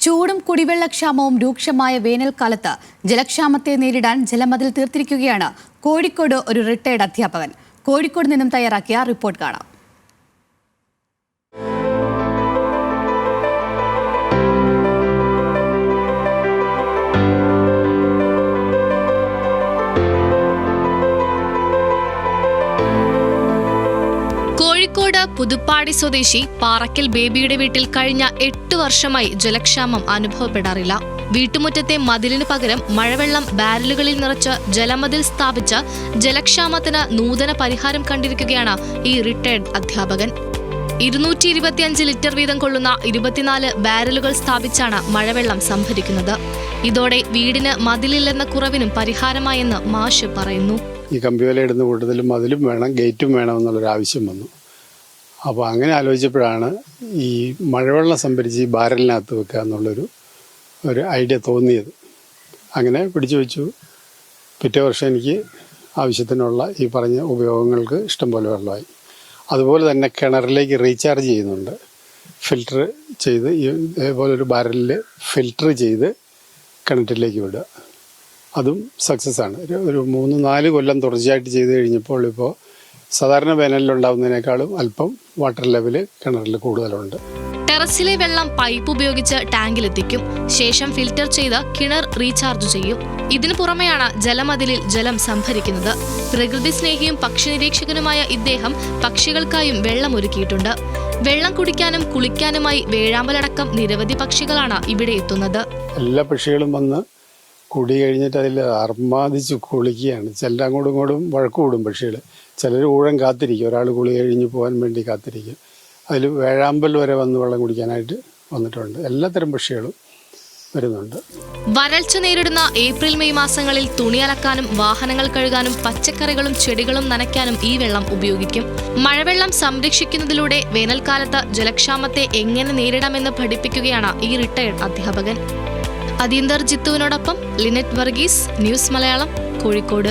ചൂടും കുടിവെള്ളക്ഷാമവും രൂക്ഷമായ വേനൽക്കാലത്ത് ജലക്ഷാമത്തെ നേരിടാൻ ജലമതിൽ തീർത്തിരിക്കുകയാണ് കോഴിക്കോട് ഒരു റിട്ടയർഡ് അധ്യാപകൻ. കോഴിക്കോട് നിന്നും തയ്യാറാക്കിയ റിപ്പോർട്ട് കാണാം. കോഴിക്കോട് പുതുപ്പാടി സ്വദേശി പാറക്കൽ ബേബിയുടെ വീട്ടിൽ കഴിഞ്ഞ 8 വർഷമായി ജലക്ഷാമം അനുഭവപ്പെടാറില്ല. വീട്ടുമുറ്റത്തെ മതിലിന് പകരം മഴവെള്ളം ബാരലുകളിൽ നിറച്ച് ജലമതിൽ സ്ഥാപിച്ച് ജലക്ഷാമത്തിന് നൂതന പരിഹാരം കണ്ടിരിക്കുകയാണ് ഈ റിട്ടയർഡ് അധ്യാപകൻ. 225 ലിറ്റർ വീതം കൊള്ളുന്ന 24 ബാരലുകൾ സ്ഥാപിച്ചാണ് മഴവെള്ളം സംഭരിക്കുന്നത്. ഇതോടെ വീടിന് മതിലില്ലെന്ന കുറവിനും പരിഹാരമായെന്ന് മാഷ് പറയുന്നു. ഈ കമ്പിവലയിടുന്ന കൂട്ടത്തിലും മതിലും വേണം, ഗേറ്റും വേണമെന്നുള്ളൊരു ആവശ്യം വന്നു. അപ്പോൾ അങ്ങനെ ആലോചിച്ചപ്പോഴാണ് ഈ മഴവെള്ളം സംഭരിച്ച് ഈ ബാരലിനകത്ത് വെക്കുക എന്നുള്ളൊരു ഐഡിയ തോന്നിയത്. അങ്ങനെ പിടിച്ചു വെച്ചു. പിറ്റേ വർഷം എനിക്ക് ആവശ്യത്തിനുള്ള ഈ പറഞ്ഞ ഉപയോഗങ്ങൾക്ക് ഇഷ്ടംപോലെ വെള്ളമായി. അതുപോലെ തന്നെ കിണറിലേക്ക് റീചാർജ് ചെയ്യുന്നുണ്ട്. ഫിൽറ്റർ ചെയ്ത് ഇതേപോലൊരു ബാരലിൽ ഫിൽറ്റർ ചെയ്ത് കിണറ്റിലേക്ക് വിടുക. അതും സക്സസ് ആണ്. ഒരു 3-4 കൊല്ലം തുടർച്ചയായിട്ട് ചെയ്ത് കഴിഞ്ഞപ്പോൾ ഇപ്പോൾ സാധാരണ വേനലിലുണ്ടാവുന്നതിനേക്കാളും അല്പം വാട്ടർ ലെവല് കിണറിൽ കൂടുതലുണ്ട്. ടെറസിലെ വെള്ളം പൈപ്പ് ഉപയോഗിച്ച് ടാങ്കിലെത്തിക്കും. ശേഷം ഫിൽറ്റർ ചെയ്ത് കിണർ റീചാർജ് ചെയ്യും. ഇതിനു പുറമെയാണ് ജലമതിലിൽ ജലം സംഭരിക്കുന്നത്. പ്രകൃതി സ്നേഹിയും പക്ഷി നിരീക്ഷകനുമായ ഇദ്ദേഹം പക്ഷികൾക്കായും വെള്ളം ഒരുക്കിയിട്ടുണ്ട്. വെള്ളം കുടിക്കാനും കുളിക്കാനുമായി വേഴാമ്പലടക്കം നിരവധി പക്ഷികളാണ് ഇവിടെ എത്തുന്നത്. എല്ലാ പക്ഷികളും വന്ന് കുടി കഴിഞ്ഞിട്ട് അതിൽ അർമാദിച്ച് കുളിക്കുകയാണ്. ചിലർ അങ്ങോട്ടും ഇങ്ങോട്ടും വഴക്ക് കൂടും പക്ഷികൾ. ചിലർ ഊഴം കാത്തിരിക്കും, ഒരാൾ കുളി കഴിഞ്ഞ് പോകാൻ വേണ്ടി കാത്തിരിക്കും. അതിൽ വേഴാമ്പൽ വരെ വന്ന് വെള്ളം കുടിക്കാനായിട്ട് വന്നിട്ടുണ്ട്. എല്ലാത്തരം പക്ഷികളും വരുന്നുണ്ട്. വരൾച്ച നേരിടുന്ന ഏപ്രിൽ-മെയ് മാസങ്ങളിൽ തുണി അലക്കാനും വാഹനങ്ങൾ കഴുകാനും പച്ചക്കറികളും ചെടികളും നനയ്ക്കാനും ഈ വെള്ളം ഉപയോഗിക്കും. മഴവെള്ളം സംരക്ഷിക്കുന്നതിലൂടെ വേനൽക്കാലത്ത് ജലക്ഷാമത്തെ എങ്ങനെ നേരിടാമെന്ന് പഠിപ്പിക്കുകയാണ് ഈ റിട്ടയർഡ് അധ്യാപകൻ. അതീന്ദർ ജിത്തുവിനോടൊപ്പം ലിനറ്റ് വർഗീസ്, ന്യൂസ് മലയാളം, കോഴിക്കോട്.